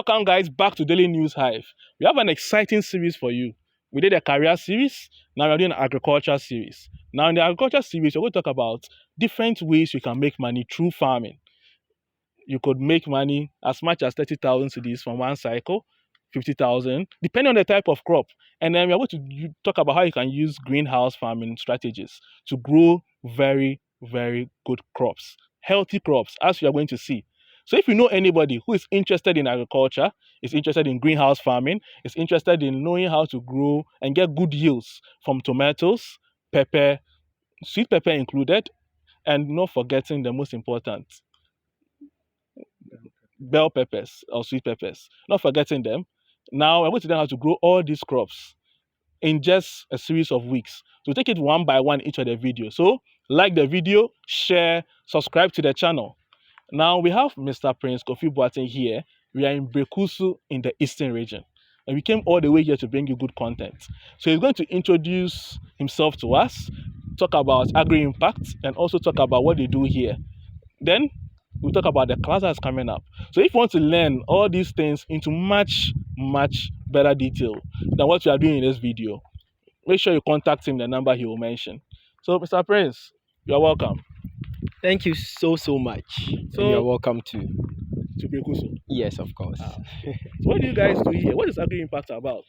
Welcome, guys, back to Daily News Hive. We have an exciting series for you. We did a career series, now we're doing an agriculture series. Now, in the agriculture series, we're going to talk about different ways you can make money through farming. You could make money as much as 30,000 cedis from one cycle, 50,000, depending on the type of crop. And then we're going to talk about how you can use greenhouse farming strategies to grow very, very good crops, healthy crops, as you are going to see. So if you know anybody who is interested in agriculture, is interested in greenhouse farming, is interested in knowing how to grow and get good yields from tomatoes, pepper, sweet pepper included, and not forgetting the most important, bell peppers or sweet peppers, not forgetting them. Now we're going to learn how to grow all these crops in just a series of weeks. So take it one by one each of the videos. So like the video, share, subscribe to the channel. Now we have Mr. Prince Kofi Boateng here. We are in Brekusu in the Eastern region. And we came all the way here to bring you good content. So he's going to introduce himself to us, talk about agri-impact, and also talk about what they do here. Then we'll talk about the class that's coming up. So if you want to learn all these things into much better detail than what you are doing in this video, make sure you contact him, the number he will mention. So Mr. Prince, you're welcome. Thank you so much. So you're welcome to Brekusu. Yes, of course. So what do you guys do here? What is agri-impact about?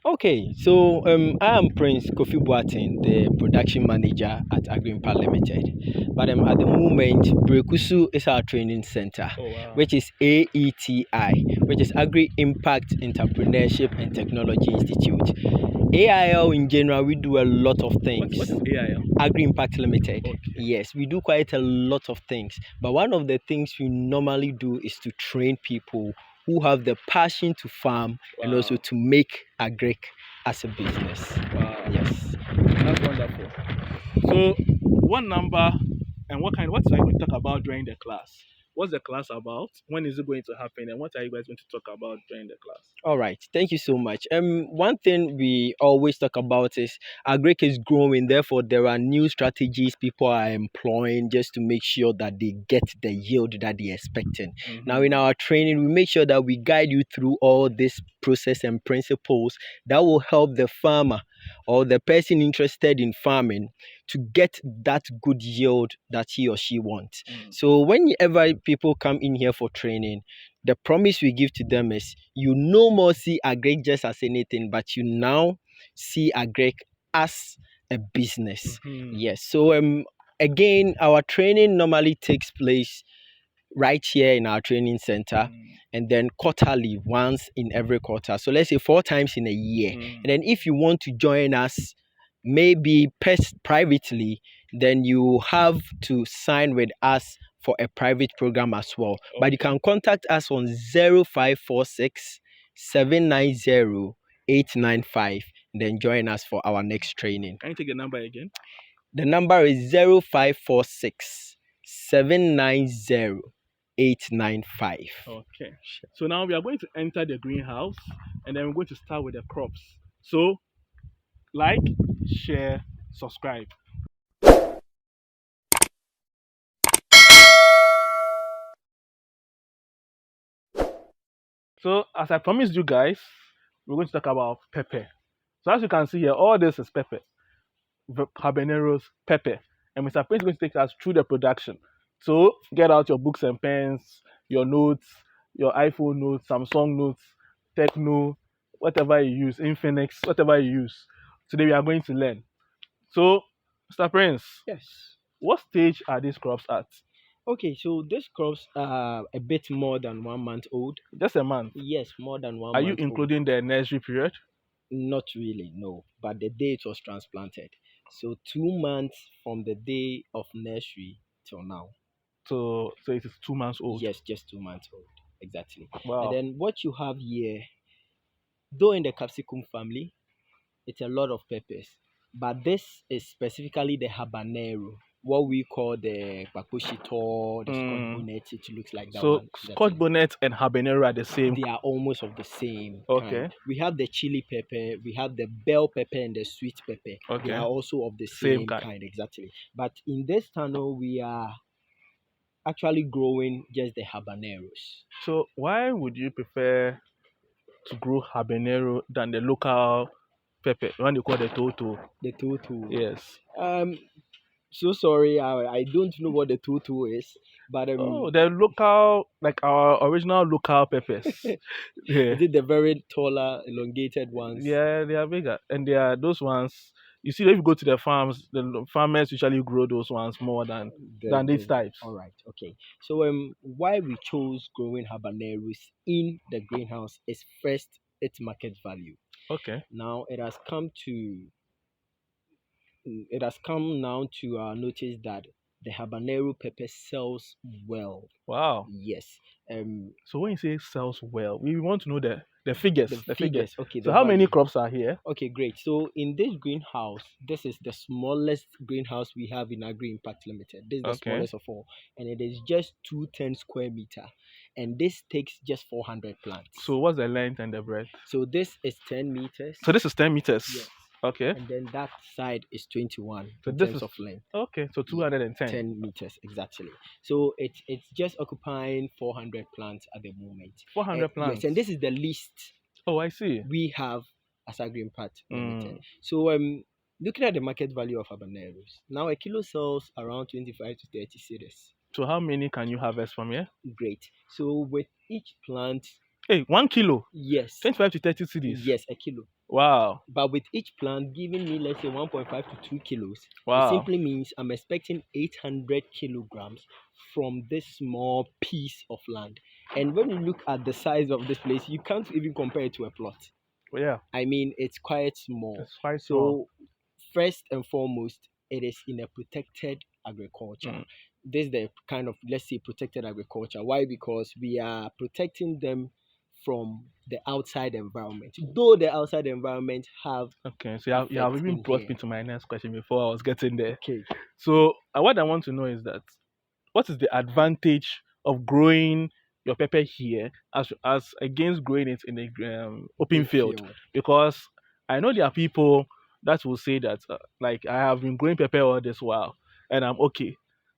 Okay, so I am Prince Kofi Boateng, the production manager at Agri-Impact Limited. But at the moment, Brekusu is our training center, which is AETI, which is Agri-Impact Entrepreneurship and Technology Institute. AIL in general, we do a lot of things. What is AIL? Agri-Impact Limited. Okay. Yes, we do quite a lot of things. But one of the things we normally do is to train people who have the passion to farm and also to make agric as a business. Wow. Yes. That's wonderful. So what number and what are you going to talk about during the class? What's the class about? When is it going to happen? And what are you guys going to talk about during the class? All right. Thank you so much. One thing we always talk about is agric is growing. Therefore, there are new strategies people are employing just to make sure that they get the yield that they're expecting. Mm-hmm. Now, in our training, we make sure that we guide you through all this process and principles that will help the farmer or the person interested in farming to get that good yield that he or she wants. So whenever people come in here for training, the promise we give to them is you no more see agric just as anything, but you now see agric as a business. Yes. So again, our training normally takes place right here in our training center, and then quarterly, once in every quarter. So let's say 4 times in a year. And then if you want to join us, maybe privately, then you have to sign with us for a private program as well. Okay. But you can contact us on 0546 790 895, then join us for our next training. Can you take the number again? The number is 0546 790 895. Okay. So now we are going to enter the greenhouse and then we're going to start with the crops. So like, share, subscribe. So as I promised you guys, we're going to talk about pepper. So as you can see here, all this is pepper. Habaneros, pepper. And Mr. Prince is going to take us through the production. So get out your books and pens, your notes, your iPhone notes, Samsung notes, Techno, whatever you use, Infinix, whatever you use. Today we are going to learn. So, Mr. Prince. Yes. What stage are these crops at? Okay, so these crops are a bit more than 1 month old. Just a month? Yes, more than 1 month. Are you including the nursery period? Not really, no. But the day it was transplanted. So 2 months from the day of nursery till now. So it is 2 months old? Yes, just 2 months old. Exactly. Wow. And then what you have here, though in the capsicum family, it's a lot of peppers. But this is specifically the habanero, what we call the Bakushito, the Scotch bonnet. It looks like that. So one. Scotch bonnet and habanero are the same? They are almost of the same Okay. kind. We have the chili pepper, we have the bell pepper and the sweet pepper. Okay. They are also of the same kind. Exactly. But in this tunnel, we are actually growing just the habaneros. So why would you prefer to grow habanero than the local pepper, one they call the toto? The total. Yes. Um, so sorry, I don't know what the total is, but Oh, the local, like our original local peppers. Yeah. is it the very taller, elongated ones? Yeah, they are bigger, and they are those ones. You see, if you go to the farms, the farmers usually grow those ones more than these types. All right, okay. So why we chose growing habaneros in the greenhouse is first its market value. Okay. Now it has come now to notice that the habanero pepper sells well. Wow. Yes. So when you say sells well, we want to know the figures. The The figures. figures. Okay, So the how many value. crops are here? Okay, great. So in this greenhouse, this is the smallest greenhouse we have in Agri Impact Limited. This is the Okay. smallest of all, and it is just 210 square meter, and this takes just 400 plants. So what's the length and the breadth? So this is 10 meters. So this is 10 meters. Yes. Okay. And then that side is 21 So in this terms is of length. okay. So 210. 10 meters exactly. So it's just occupying 400 plants at the moment. 400 plants. Yes, and this is the least Oh, I see. we have as Agri Impact Limited. Mm. So looking at the market value of habaneros, now a kilo sells around 25 to 30 cedis. So how many can you harvest from here? Great. So with each plant, Hey, 1 kilo, yes, 25 to 30 cities. yes, a kilo. Wow. But with each plant giving me, let's say, 1.5 to 2 kilos, it Wow. simply means I'm expecting 800 kilograms from this small piece of land. And when you look at the size of this place, you can't even compare it to a plot. Well, yeah, I mean, it's quite small. it's quite small. So, first and foremost, it is in a protected agriculture. Mm. This is the kind of, let's say, protected agriculture. Why? Because we are protecting them from the outside environment. Though the outside environment have Okay, so you have effects even in brought here. me to my next question before I was getting there. Okay. So what I want to know is that what is the advantage of growing your pepper here as against growing it in a open field? Because I know there are people that will say that like I have been growing pepper all this while and I'm okay,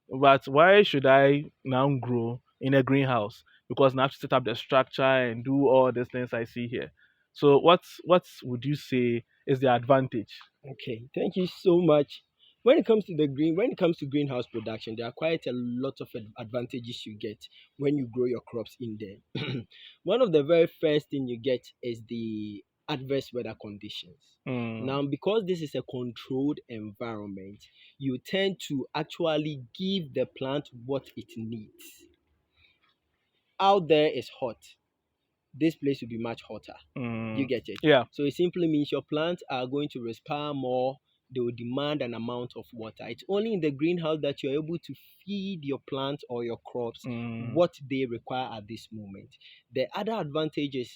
but why should I now grow in a greenhouse? Because now I have to set up the structure and do all these things I see here. So what would you say is the advantage? Okay, thank you so much. When it comes to greenhouse production, there are quite a lot of advantages you get when you grow your crops in there. One of the very first thing you get is the adverse weather conditions. Mm, Now, because this is a controlled environment, you tend to actually give the plant what it needs. Out there is hot. This place will be much hotter. You get it? yeah. So it simply means your plants are going to respire more. They will demand an amount of water. It's only in the greenhouse that you're able to feed your plants or your crops Mm, what they require at this moment. The other advantage is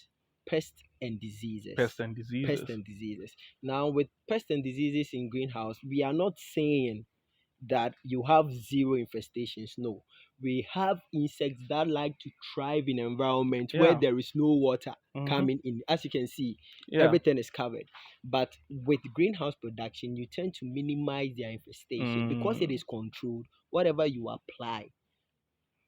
pests and diseases. pests and diseases. Pests and diseases. Now, with pests and diseases in greenhouse, we are not saying that you have zero infestations. No, we have insects that like to thrive in environment where Yeah. there is no water Mhm. coming in. As you can see, Yeah. everything is covered. But with greenhouse production, you tend to minimize their infestation because it Mm. is controlled. Whatever you apply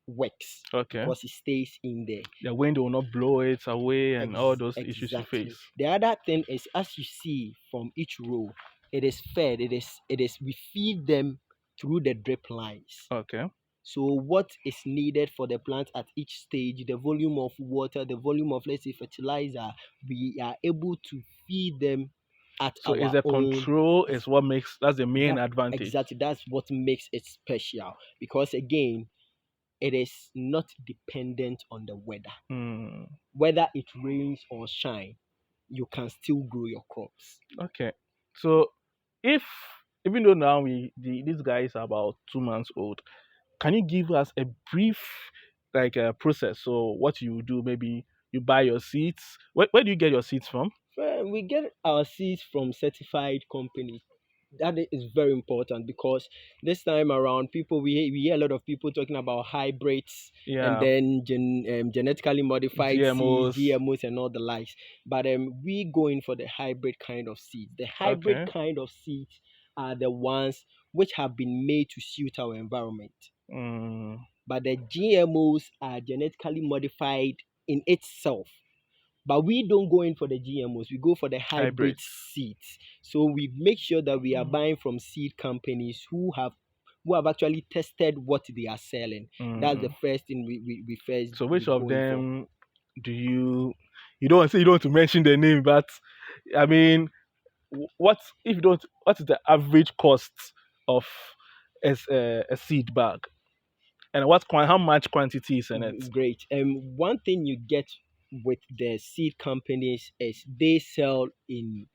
works Okay. because it stays in there. The wind will not blow it away and all those issues you Exactly. face. The other thing is, as you see from each row, it is fed. We feed them through the drip lines. Okay. So what is needed for the plant at each stage, the volume of water, the volume of, let's say, fertilizer, we are able to feed them at So our is the own. control is what makes that's the main advantage. Exactly. That's what makes it special. Because again, it is not dependent on the weather. Mm. Whether it rains or shine, you can still grow your crops. Okay. So if even though now these guys are about 2 months old, can you give us a brief like process? So what you do, maybe you buy your seeds. Where do you get your seeds from? Well, we get our seeds from certified companies. That is very important because this time around, we hear a lot of people talking about hybrids and Yeah. then genetically modified GMOs. seeds, GMOs, and all the likes. But we go in for the hybrid kind of seeds. The hybrid Okay. kind of seeds are the ones which have been made to suit our environment. Mm. but the GMOs are genetically modified in itself. But we don't go in for the GMOs, we go for the hybrid Hybrids. seeds. So we make sure that we are Mm. buying from seed companies who have actually tested what they are selling. That's the Mm. first thing we first So we which of go in for. them do you don't want to say, you don't want to mention the name, but I mean, what if you don't, what is the average cost of a seed bag, and how much quantity is in it? Great. One thing you get with the seed companies is they sell in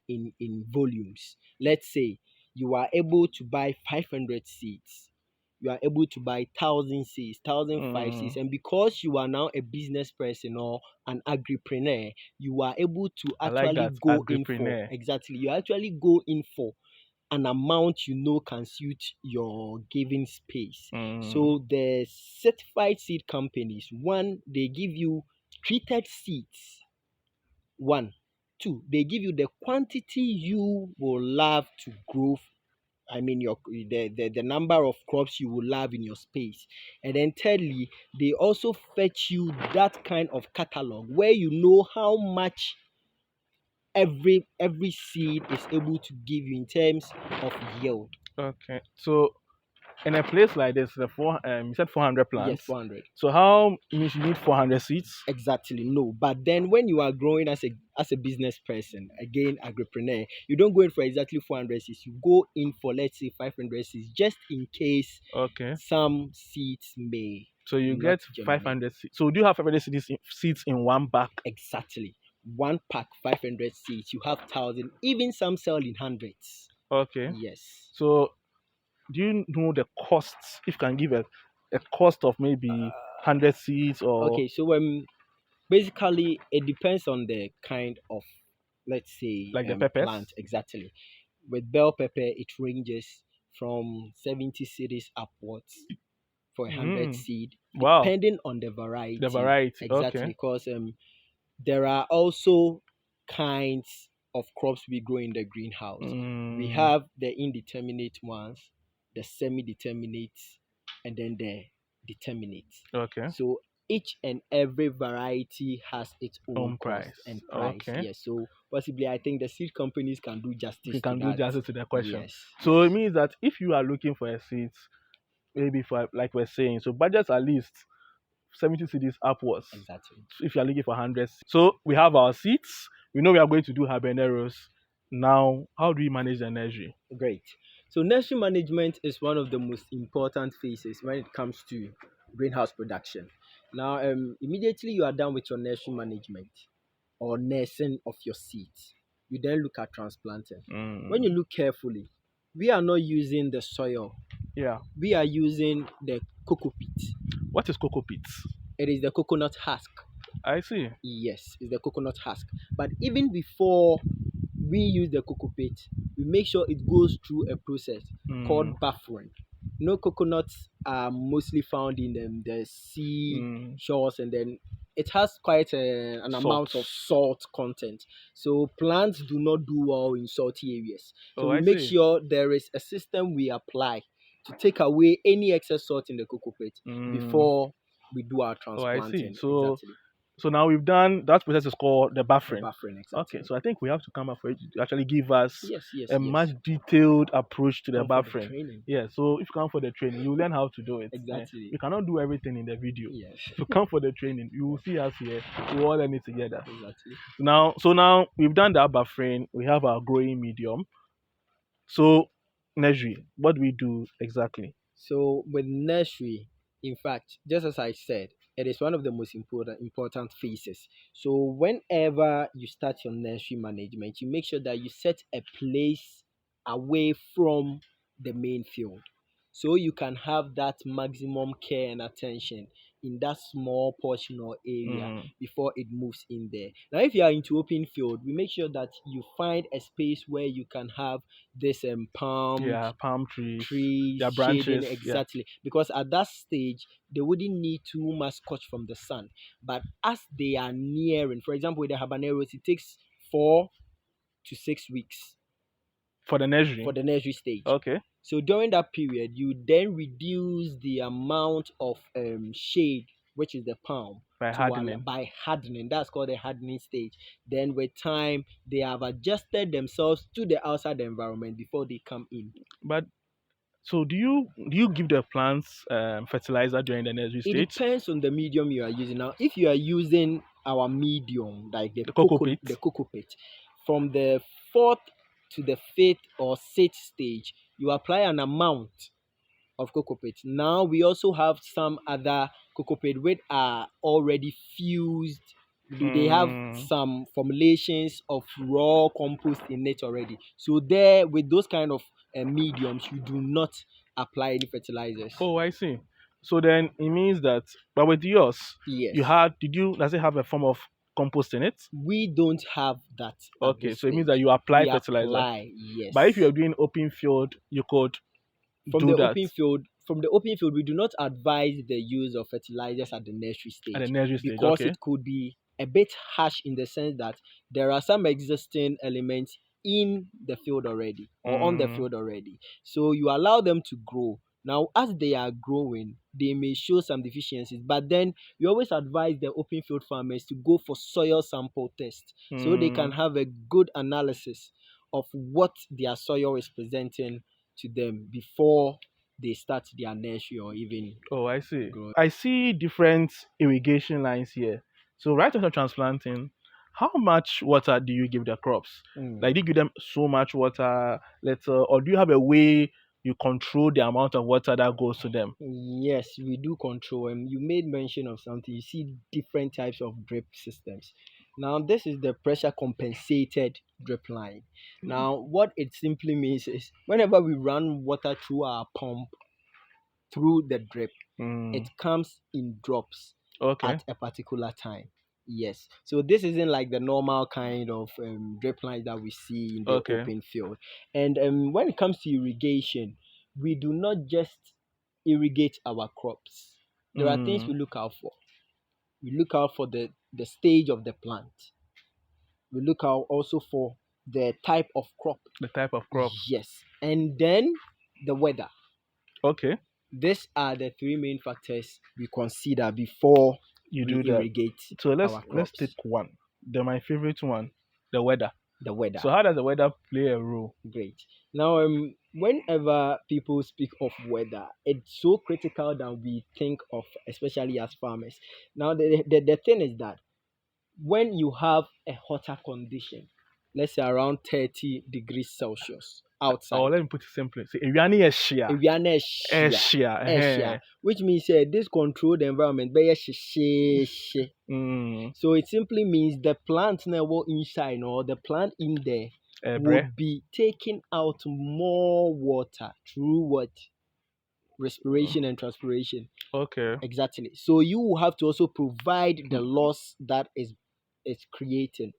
volumes. Let's say you are able to buy 500 seeds. You are able to buy 1,000 seeds, 1,005 seeds, Mm, and because you are now a business person or an agripreneur, you are able to I like actually that, go in for agripreneur. exactly. You actually go in for an amount you know can suit your given space. Mm, So the certified seed companies, one, they give you treated seeds. One, two, they give you the quantity you will love to grow. I mean, the number of crops you will love in your space. And then thirdly, they also fetch you that kind of catalog where you know how much every seed is able to give you in terms of yield. okay, so in a place like this, the you said 400 Yes, plants. 400. So how means you need 400 seeds? Exactly, no. But then when you are growing as a business person, again agripreneur, you don't go in for exactly 400 seeds. You go in for, let's say, 500 seeds, just in case Okay, some seeds may so you not get germinate. 500 seeds. So do you have 500 seeds in one bag? Exactly. One pack, 500 seeds. You have 1,000. Even some sell in hundreds. Okay, Yes. so do you know the costs? If you can give a cost of maybe 100 seeds, or Okay, so basically it depends on the kind of, let's say, like the peppers? plant. Exactly. With bell pepper, it ranges from 70 cedis upwards for a 100 Mm, seed, wow, depending on the the variety. variety. Exactly, Okay. because there are also kinds of crops we grow in the greenhouse. We Mm, have the indeterminate ones, the semi-determinate, and then the determinate. okay. So each and every variety has its own On cost price. and price. Okay. Yes. So possibly I think the seed companies can do We justice to can do that. justice to the question. Yes, So it yes. means that if you are looking for a seat, maybe for, like we're saying, so budgets at least 70 cities upwards. Exactly. So if you are looking for 100, so we have our seats. We know we are going to do habaneros. Now, how do we manage the nursery? Great. So nursery management is one of the most important phases when it comes to greenhouse production. Now, immediately you are done with your nursery management or nursing of your seeds, you then look at transplanting. When you Mm, look carefully, we are not using the soil. yeah. We are using the cocoa pit. What is cocoa pits? It is the coconut husk. I see. Yes, it's the coconut husk. But even before we use the cocoa pit, we make sure it goes through a process Mm, called buffering. No, coconuts are mostly found in the sea mm, shores, and then it has quite an salt. amount of salt content. So plants do not do well in salty areas. So Oh, we I make see. sure there is a system we apply to take away any excess salt in the cocoa pit Mm, before we do our oh, I see. transplanting. So Exactly. now we've done that process is called the The buffering. buffering, Okay, exactly. so I think we have to come up for it to actually give us Yes, yes, a much yes. detailed approach to the Come for the buffering. training. Yeah, so if you come for the training, you learn how to do it. Exactly. We cannot do everything in the video. Yes. So come for the training. You will see us here. We all learn it together. Exactly. So now we've done that buffering. We have our growing medium. So nursery, what do we do exactly? So with nursery, in fact, just as I said, it is one of the most important phases. So whenever you start your nursery management, you make sure that you set a place away from the main field. So you can have that maximum care and attention in that small portion or area Mm, before it moves in there. Now, if you are into open field, we make sure that you find a space where you can have this palm yeah, palm trees, trees their shading branches. Yeah. exactly, because at that stage they wouldn't need too much scorch from the sun, but as they are nearing, for example with the habaneros, it takes 4 to 6 weeks For the for nursery. the nursery stage. Okay. So during that period, you then reduce the amount of shade, which is the palm, By hardening. by hardening. That's called the hardening stage. Then with time, they have adjusted themselves to the outside environment before they come in. But so do you give the plants fertilizer during the nursery It stage? depends on the medium you are using. Now, if you are using our medium, like The cocoa pit. the cocoa pit, from the fourth to the fifth or sixth stage, you apply an amount of cocoa pit. Now we also have some other cocoa pit which are already fused. They have Mm, some formulations of raw compost in it already. So there, with those kind of mediums, you do not apply any fertilizers. oh, I see. So then it means that, but with yours, Yes, does it have a form of compost in it? we don't have that at Okay, this so it means that stage. you apply We fertilizer. apply, yes. But if you're doing open field, you could From do the that open field, we do not advise the use of fertilizers at the nursery at the stage nursery stage. because Okay. it could be a bit harsh in the sense that there are some existing elements in the field already or on the Mm, field already. So you allow them to grow. Now, as they are growing, they may show some deficiencies, but then we always advise the open field farmers to go for soil sample test so they can mm. have a good analysis of what their soil is presenting to them before they start their nursery or even Oh, I see. grow. I see different irrigation lines here. So right after transplanting, how much water do you give the crops? Mm. Like, do you give them so much water, or do you have a way you control the amount of water that goes to them? Yes, we do control. And you made mention of something. You see different types of drip systems. Now, this is the pressure compensated drip line. Now, what it simply means is whenever we run water through our pump, through the drip, Mm, it comes in drops okay. at a particular time. Yes. So this isn't like the normal kind of drip lines that we see in the Okay. open field. And when it comes to irrigation, we do not just irrigate our crops. There are things we Mm, look out for. We look out for the stage of the plant. We look out also for the type of crop. the type of crop. Yes. And then the weather. Okay. These are the three main factors we consider before You we do that. irrigate So let's our let's take crops. one. My favorite one, the weather. The weather. So how does the weather play a role? Great. Now, whenever people speak of weather, it's so critical that we think of, especially as farmers. Now, the thing is that when you have a hotter condition, let's say around 30 degrees Celsius Or outside, let me put it simply. Say, Iriani Eshia. aduane ahyia Eshia. which means this controlled environment bɛyɛ hyehyeehye. Mm. So it simply means the plant na ɛwɔ inside or the plant in there Bre. would be taking out more water through what? Respiration and transpiration. Okay. Exactly. So you will have to also provide the loss that is creating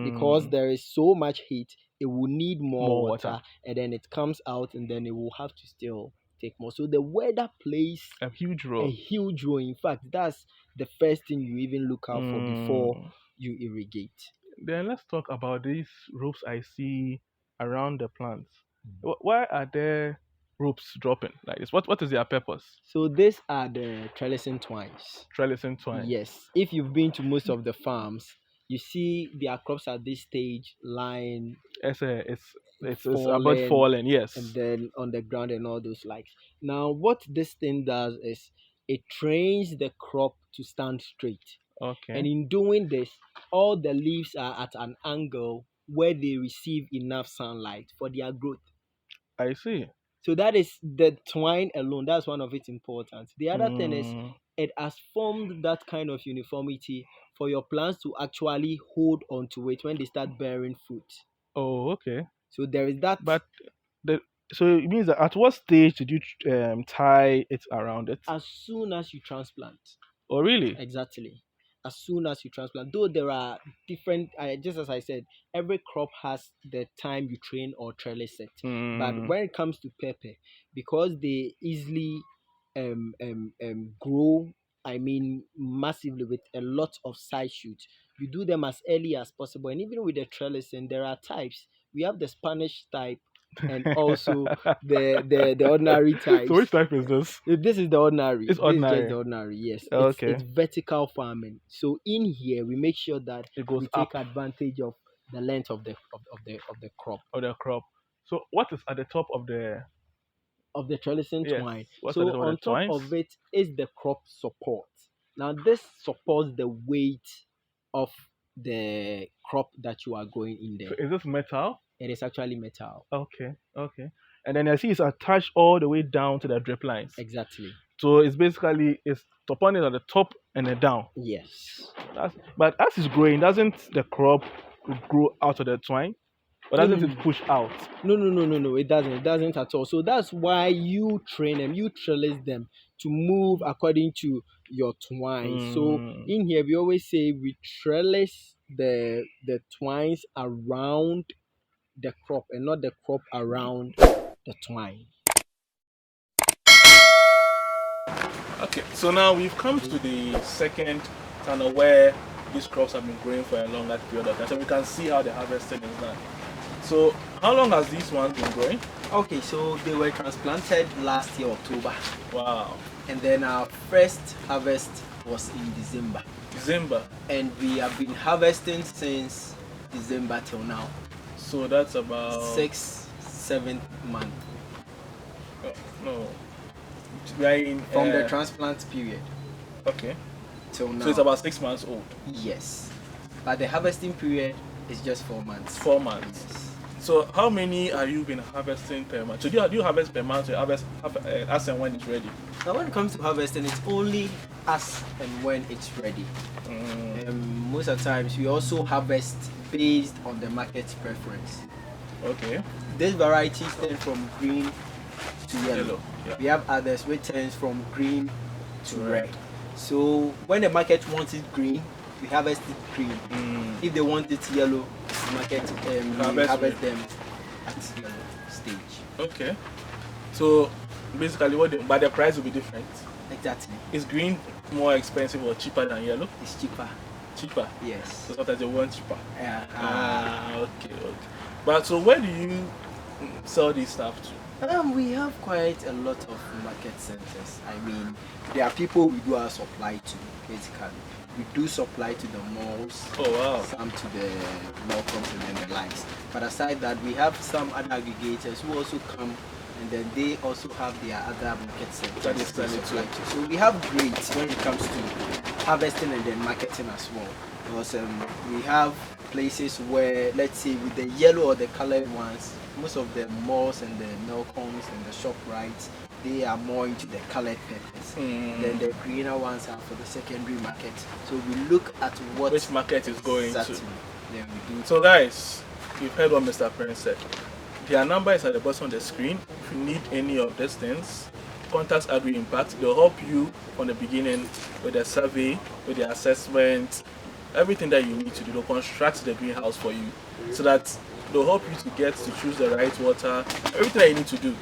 because Mm. there is so much heat, it will need more More water, water. and then it comes out and then it will have to still take more. So the weather plays A huge a role. huge role. In fact, that's the first thing you even look out for before Mm. you irrigate. Then let's talk about these ropes I see around the plants. Why are there ropes dropping like this? What is their purpose? So these are the trellising twines. Trellising twine. Yes, if you've been to most of the farms, you see their crops at this stage lying, It's about falling. Yes. and then on the ground and all those likes. Now, what this thing does is it trains the crop to stand straight. Okay. And in doing this, all the leaves are at an angle where they receive enough sunlight for their growth. I see. So that is the twine alone. That's one of its importance. The other thing is Mm. it has formed that kind of uniformity for your plants to actually hold onto it when they start bearing fruit. Oh, okay. So there is that. But the so it means that at what stage did you tie it around it? As soon as you transplant, Oh, really? exactly. As soon as you transplant, though there are different, just as I said, every crop has the time you train or trellis it. But Mm. when it comes to pepper, because they easily grow, I mean, massively with a lot of side shoots, you do them as early as possible. And even with the trellising, there are types. We have the Spanish type and also the ordinary So which types. type is this? This is the ordinary. It's This is just ordinary. the ordinary. Yes, Okay. it's vertical farming. So in here we make sure that It goes we up take advantage of the length of the crop, of the crop. So what is at the top of the trellising yes? twine. What's at the So top of the on top twines? of it is the crop support. Now this supports the weight of the crop that you are going in So there. is this metal? It is actually metal. Okay, okay. And then I see it's attached all the way down to the drip lines. Exactly. So it's basically it's upon it at the top and then down. Yes. But as it's growing, doesn't the crop grow out of the twine? Or doesn't it push out? No. It doesn't. It doesn't at all. So that's why you train them, you trellis them to move according to your twine. So Mm. in here, we always say we trellis the twines around the crop and not the crop around the twine. Okay, so now we've come to the second tunnel where these crops have been growing for a longer period of time. So we can see how the harvesting is done. So how long has these ones been growing? Okay, so they were transplanted last year, October. Wow. And then our first harvest was in December. December. And we have been harvesting since December till now. So that's about 6-7 month no. We are in from the transplant period okay. till now. So it's about 6 months old. Yes, but the harvesting period is just 4 months. 4 months. Yes. So how many are you been harvesting per month? So do you harvest per month or you harvest as and when it's ready? Now when it comes to harvesting, it's only as and when it's ready. Most of the times we also harvest based on the market preference. Okay. This variety turns from green to yellow. Yeah. We have others which turns from green to Red. red. So when the market wants it green, we harvest it green. If they want it yellow, we harvest them at yellow stage. Okay. So basically but the price will be different. Exactly. Is green more expensive or cheaper than yellow? It's cheaper. Cheaper. Yes. So sometimes they want cheaper. Yeah. Okay. But so where do you sell this stuff to? We have quite a lot of market centers. I mean, there are people we do our supply to, basically. We do supply to the malls, Oh wow. some to the Malcolms and then the likes. But aside that, we have some other aggregators who also come and then they also have their other market centers That they is valid supply to. So we have grades when it comes to harvesting and then marketing as well. Because we have places where, let's say with the yellow or the colored ones, most of the malls and the Malcolms and the ShopRites, they are more into the colored peppers. Then the greener ones are for the secondary market. So we look at Which market is going exactly. to. Then we do. So guys, you've heard what Mr. Prince said. Their number is at the bottom of the screen. If you need any of these things, contact Agri Impact. They'll help you from the beginning with the survey, with the assessment, everything that you need to do. They'll construct the greenhouse for you so that they'll help you to get to choose the right water, everything that you need to do.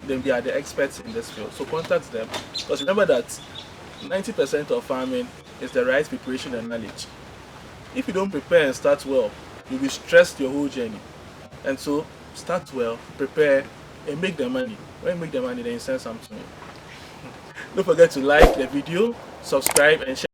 Then they are the experts in this field. So contact them. Because remember that 90% of farming is the right preparation and knowledge. If you don't prepare and start well, you'll be stressed your whole journey. And so start well, prepare, and make the money. When you make the money, then you send something to me. Don't forget to like the video, subscribe, and share.